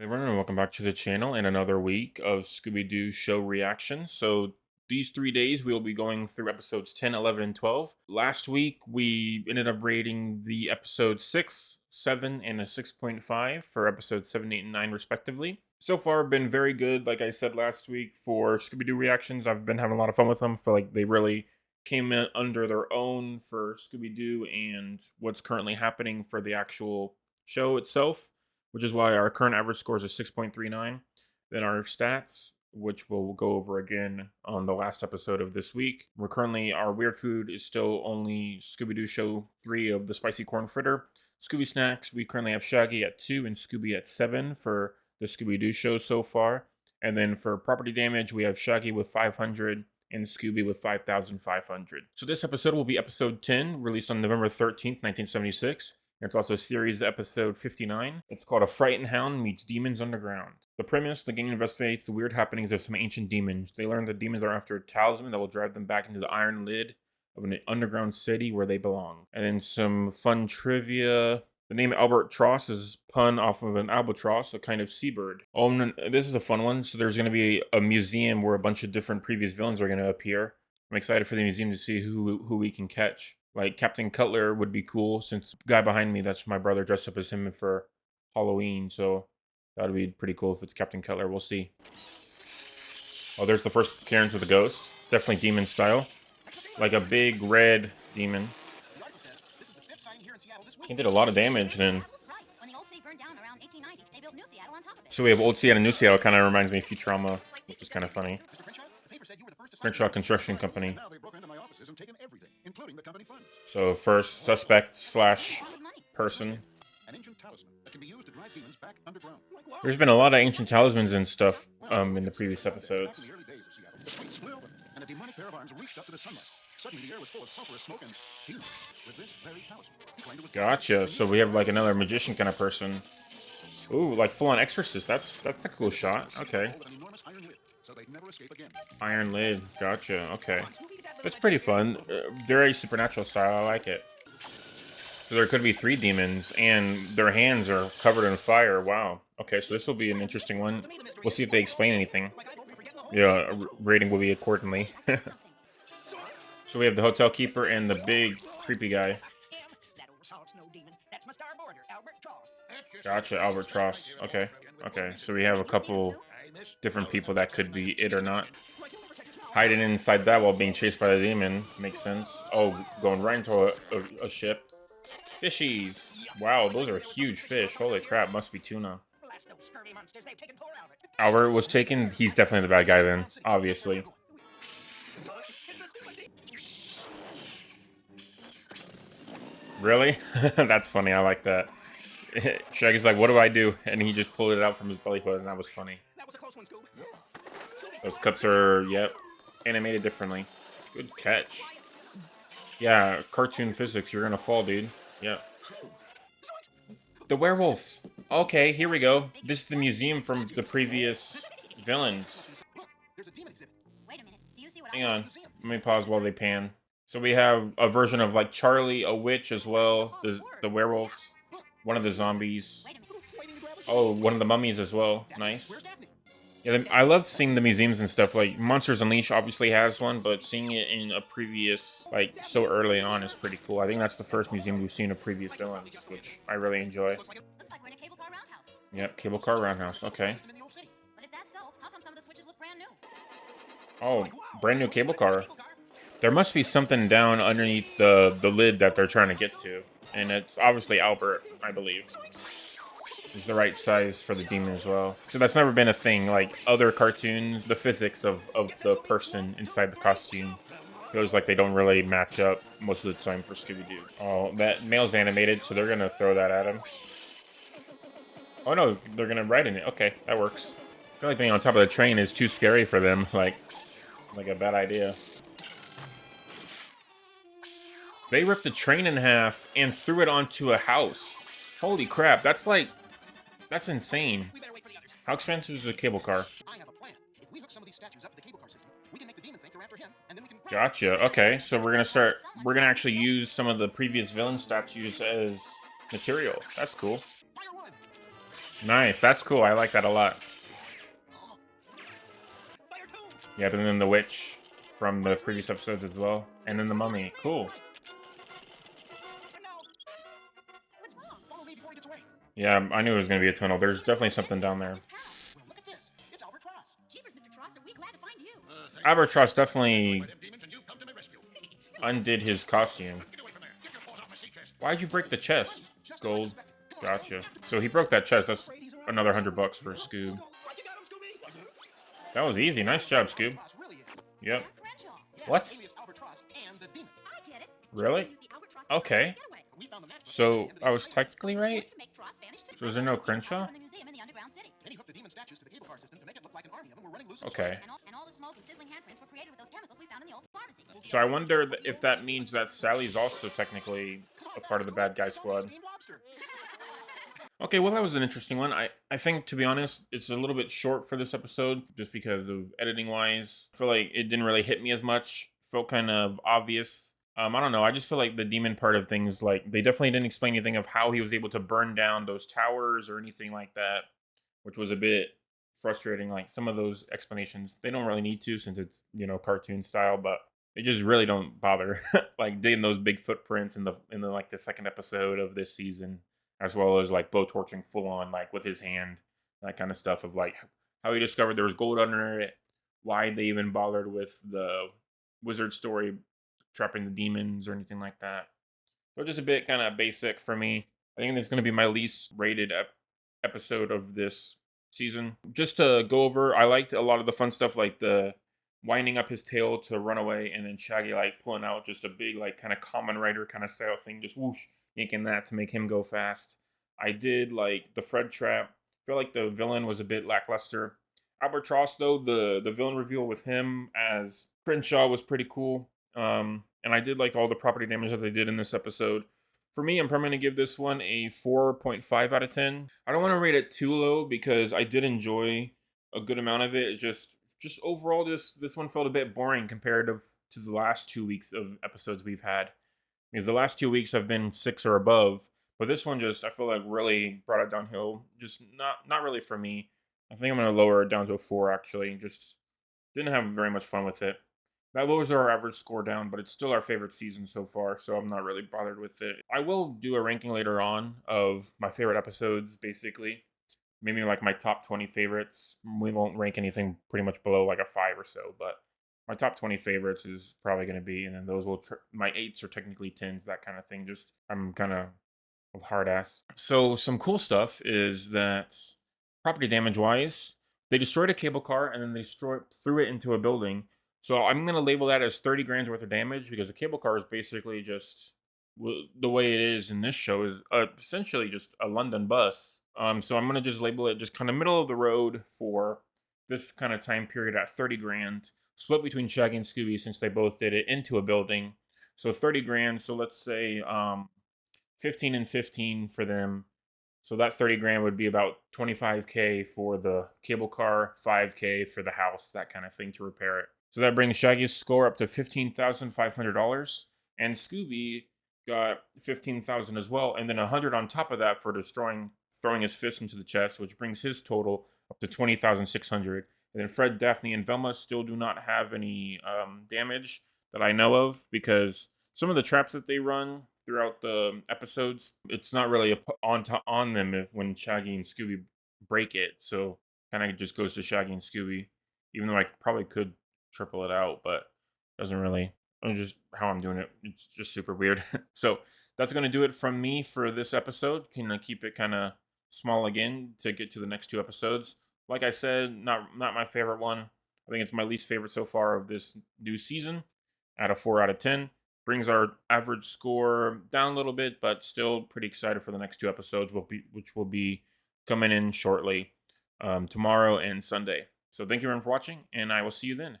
Hey everyone, and welcome back to the channel and another week of Scooby-Doo show reaction. So these 3 days we'll be going through episodes 10, 11, and 12. Last week we ended up rating the episode 6, 7, and a 6.5 for episodes 7, 8, and 9 respectively. So far been very good, like I said last week, for Scooby-Doo reactions. I've been having a lot of fun with them. Feel like they really came in under their own for Scooby-Doo and what's currently happening for the actual show itself, which is why our current average score is a 6.39. Then our stats, which we'll go over again on the last episode of this week. We're currently, our weird food is still only Scooby-Doo Show 3 of the spicy corn fritter. Scooby Snacks, we currently have Shaggy at 2 and Scooby at 7 for the Scooby-Doo show so far. And then for property damage, we have Shaggy with 500 and Scooby with 5,500. So this episode will be episode 10, released on November 13th, 1976. It's also series episode 59. It's called A Frightened Hound Meets Demons Underground. The premise, the gang investigates the weird happenings of some ancient demons. They learn that demons are after a talisman that will drive them back into the iron lid of an underground city where they belong. And then some fun trivia. The name Albert Tross is pun off of an albatross, a kind of seabird. Oh, and this is a fun one. So there's going to be a museum where a bunch of different previous villains are going to appear. I'm excited for the museum to see who we can catch. Like Captain Cutler would be cool, since the guy behind me, that's my brother, dressed up as him for Halloween. So that would be pretty cool if it's Captain Cutler. We'll see. Oh, there's the first appearance of the ghost. Definitely demon style. Like a big red demon. He did a lot of damage then. So we have Old Seattle and New Seattle. Kind of reminds me of Futurama, which is kind of funny. Crenshaw Construction Company. So first suspect slash person. There's been a lot of ancient talismans and stuff in the previous episodes. Gotcha. So we have like another magician kind of person. Ooh, like full on exorcist. That's a cool shot. Okay. Iron lid. Gotcha. Okay. That's pretty fun. Very supernatural style. I like it. So there could be 3 demons, and their hands are covered in fire. Wow. Okay, so this will be an interesting one. We'll see if they explain anything. Yeah, rating will be accordingly. So we have the hotel keeper and the big creepy guy. Gotcha, Albert Tross. Okay. Okay, so we have a couple different people that could be it or not. Hiding inside that while being chased by the demon. Makes sense. Oh, going right into a ship. Fishies! Wow, those are huge fish. Holy crap, must be tuna. Albert was taken. He's definitely the bad guy then, obviously. Really? That's funny. I like that. Shaggy's like, what do I do? And he just pulled it out from his belly button. That was funny. Those cups are, yep, animated differently. Good catch. Yeah, cartoon physics. You're gonna fall, dude. Yeah. The werewolves. Okay, here we go. This is the museum from the previous villains. Hang on. Let me pause while they pan. So we have a version of like Charlie, a witch as well. The werewolves. One of the zombies. Oh, one of the mummies as well. Nice. Yeah, I love seeing the museums and stuff. Like Monsters Unleashed obviously has one, but seeing it in a previous, like so early on, is pretty cool. I think that's the first museum we've seen of previous villains, which I really enjoy. Yep, cable car roundhouse. Okay. Oh, brand new cable car. There must be something down underneath the lid that they're trying to get to, and it's obviously Albert, I believe. He's the right size for the demon as well. So that's never been a thing. Like other cartoons, the physics of the person inside the costume feels like they don't really match up most of the time for Scooby-Doo. Oh, that male's animated, so they're going to throw that at him. Oh no, they're going to ride in it. Okay, that works. I feel like being on top of the train is too scary for them. Like a bad idea. They ripped the train in half and threw it onto a house. Holy crap, that's insane. How expensive is a cable car? Gotcha. Okay, so we're gonna actually use some of the previous villain statues as material. That's cool. Nice. That's cool. I like that a lot. Yeah, but then the witch from the previous episodes as well. And then the mummy. Cool. Yeah, I knew it was going to be a tunnel. There's definitely something down there. Albatross definitely undid his costume. Why'd you break the chest? Gold. Gotcha. So he broke that chest. That's another $100 for Scoob. That was easy. Nice job, Scoob. Yep. What? Really? Okay. So I was technically right? So is there no Crenshaw? Okay. So I wonder if that means that Sally's also technically a part of the bad guy squad. Okay, well, that was an interesting one. I think, to be honest, it's a little bit short for this episode just because of editing wise. I feel like it didn't really hit me as much. Felt kind of obvious. I don't know. I just feel like the demon part of things, like, they definitely didn't explain anything of how he was able to burn down those towers or anything like that, which was a bit frustrating. Like, some of those explanations, they don't really need to since it's, cartoon style, but they just really don't bother. Like, digging those big footprints in the like the second episode of this season, as well as like blowtorching full on, like with his hand, that kind of stuff of like how he discovered there was gold under it, why they even bothered with the wizard story trapping the demons or anything like that. So just a bit kind of basic for me. I think this is going to be my least rated episode of this season. Just to go over, I liked a lot of the fun stuff like the winding up his tail to run away and then Shaggy like pulling out just a big like kind of common rider kind of style thing, just whoosh, yanking that to make him go fast. I did like the Fred trap. I feel like the villain was a bit lackluster. Albatross though, the villain reveal with him as Crenshaw was pretty cool. And I did like all the property damage that they did in this episode. For me, I'm probably going to give this one a 4.5 out of 10. I don't want to rate it too low because I did enjoy a good amount of it. It's just overall, this one felt a bit boring compared to the last 2 weeks of episodes we've had. Because the last 2 weeks have been 6 or above, but this one just I feel like really brought it downhill. Just not really for me. I think I'm gonna lower it down to a 4 actually. Just didn't have very much fun with it. That lowers our average score down, but it's still our favorite season so far, so I'm not really bothered with it. I will do a ranking later on of my favorite episodes, basically. Maybe like my top 20 favorites. We won't rank anything pretty much below like a 5 or so, but my top 20 favorites is probably going to be, and then those will, my 8s are technically 10s, that kind of thing. Just, I'm kind of a hard ass. So, some cool stuff is that property damage wise, they destroyed a cable car and then they threw it into a building. So I'm gonna label that as 30 grand's worth of damage because the cable car is basically just the way it is in this show is essentially just a London bus. So I'm gonna just label it just kind of middle of the road for this kind of time period at 30 grand, split between Shaggy and Scooby since they both did it into a building. So 30 grand. So let's say 15 and 15 for them. So that 30 grand would be about 25K for the cable car, 5K for the house, that kind of thing to repair it. So that brings Shaggy's score up to $15,500, and Scooby got 15,000 as well, and then 100 on top of that for throwing his fist into the chest, which brings his total up to 20,600. And then Fred, Daphne, and Velma still do not have any damage that I know of because some of the traps that they run throughout the episodes, it's not really on them when Shaggy and Scooby break it. So kind of just goes to Shaggy and Scooby, even though I probably could triple it out, but doesn't really. I'm just how I'm doing it. It's just super weird. So that's gonna do it from me for this episode. Can keep it kind of small again to get to the next 2 episodes. Like I said, not my favorite one. I think it's my least favorite so far of this new season. At a 4 out of 10, brings our average score down a little bit, but still pretty excited for the next 2 episodes, which will be coming in shortly, tomorrow and Sunday. So thank you everyone for watching, and I will see you then.